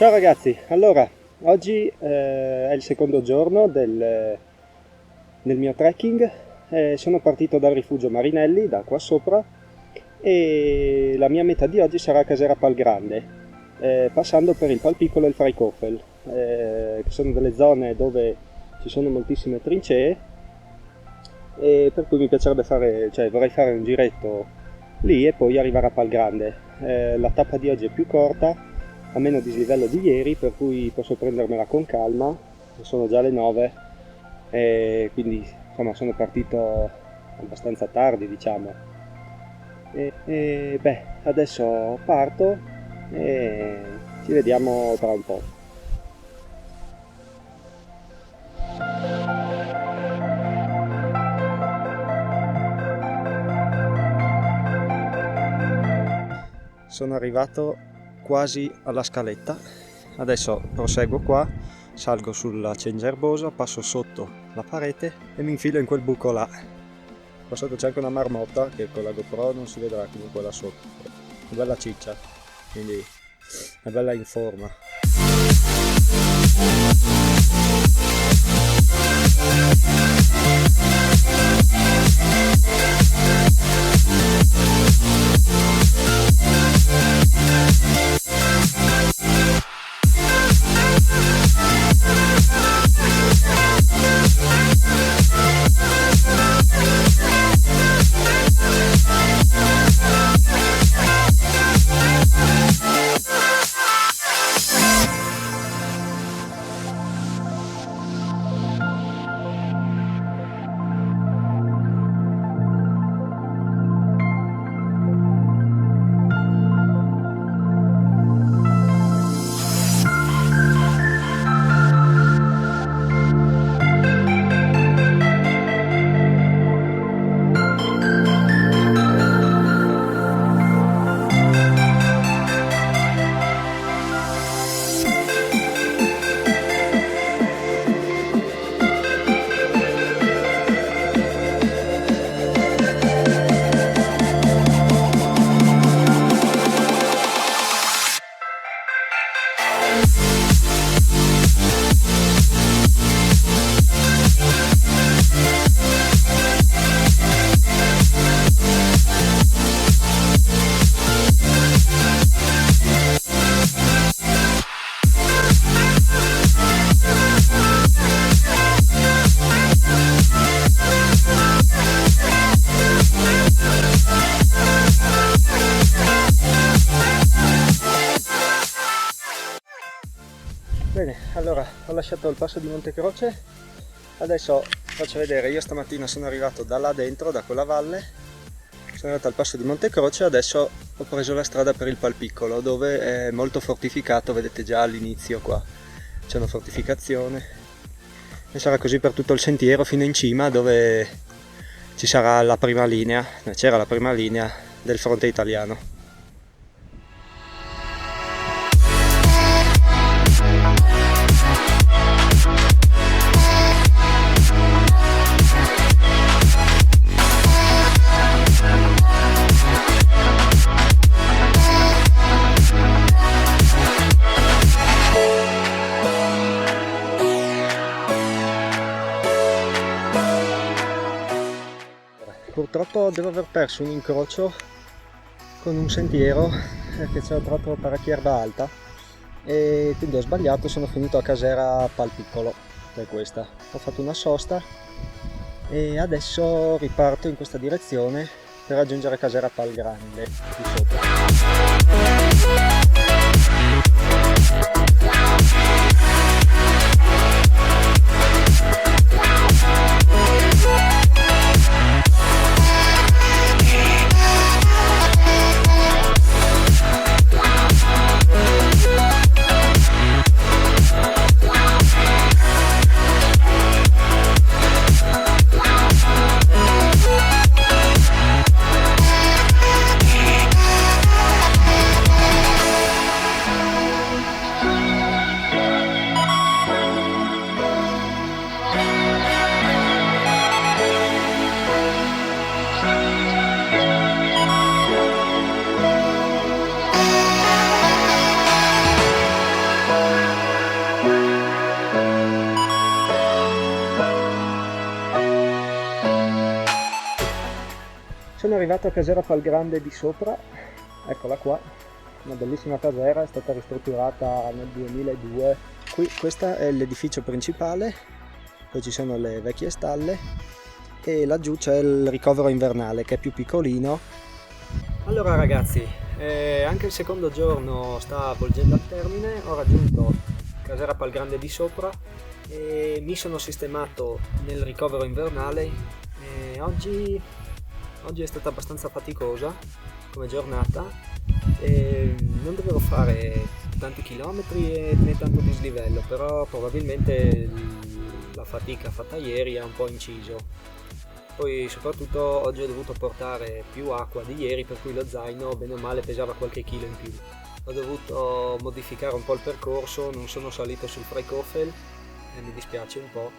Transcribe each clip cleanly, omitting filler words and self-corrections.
Ciao ragazzi, allora oggi è il secondo giorno del mio trekking. Sono partito dal rifugio Marinelli, da qua sopra, e la mia meta di oggi sarà Casera Palgrande, passando per il Palpiccolo e il Freikofel, che sono delle zone dove ci sono moltissime trincee, e per cui mi piacerebbe vorrei fare un giretto lì e poi arrivare a Palgrande. La tappa di oggi è più corta, a meno dislivello di ieri, per cui posso prendermela con calma. Sono già le 9 e quindi insomma sono partito abbastanza tardi, diciamo. Adesso parto e ci vediamo tra un po'. Sono arrivato quasi alla scaletta, adesso proseguo qua, salgo sulla cengia erbosa, passo sotto la parete e mi infilo in quel buco là. Qua sotto c'è anche una marmotta che con la GoPro non si vedrà, comunque là sotto. Una bella ciccia, quindi è bella in forma. Bene, allora ho lasciato il passo di Montecroce, adesso faccio vedere. Io stamattina sono arrivato da là dentro, da quella valle, sono arrivato al passo di Montecroce, adesso ho preso la strada per il Palpiccolo, dove è molto fortificato, vedete già all'inizio qua c'è una fortificazione, e sarà così per tutto il sentiero fino in cima, dove ci sarà la prima linea, c'era la prima linea del fronte italiano. Purtroppo devo aver perso un incrocio con un sentiero che ci ho trovato parecchia erba alta e quindi ho sbagliato, sono finito a Casera Palpiccolo, che è questa. Ho fatto una sosta e adesso riparto in questa direzione per raggiungere Casera Palgrande di sopra. arrivato a Casera Palgrande di Sopra, eccola qua, una bellissima casera, è stata ristrutturata nel 2002. Questo è l'edificio principale, poi ci sono le vecchie stalle e laggiù c'è il ricovero invernale che è più piccolino. Allora ragazzi, anche il secondo giorno sta avvolgendo al termine, ho raggiunto Casera Palgrande di Sopra e mi sono sistemato nel ricovero invernale. Oggi è stata abbastanza faticosa come giornata e non dovevo fare tanti chilometri né tanto dislivello, però probabilmente la fatica fatta ieri ha un po' inciso. Poi soprattutto oggi ho dovuto portare più acqua di ieri, per cui lo zaino bene o male pesava qualche chilo in più. Ho dovuto modificare un po' il percorso, non sono salito sul Freikofel e mi dispiace un po',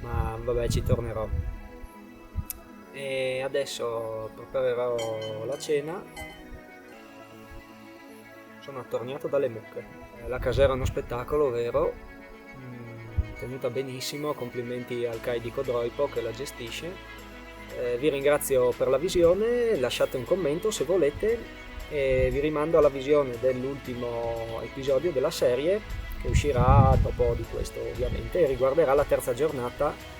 ma vabbè, ci tornerò. E adesso preparerò la cena. Sono attorniato dalle mucche. La casera è uno spettacolo, vero? Tenuta benissimo, complimenti al CAI di Codroipo che la gestisce. Vi ringrazio per la visione, lasciate un commento se volete e vi rimando alla visione dell'ultimo episodio della serie che uscirà dopo di questo ovviamente e riguarderà la terza giornata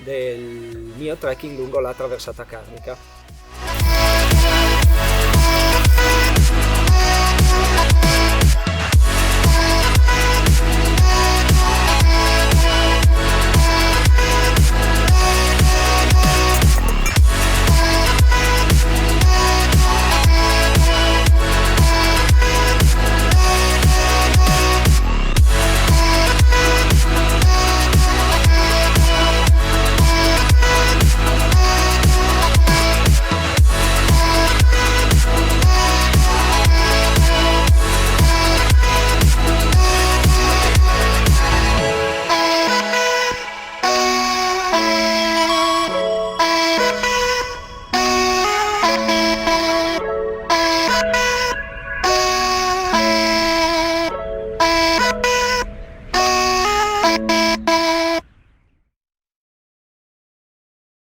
del mio trekking lungo la traversata carnica.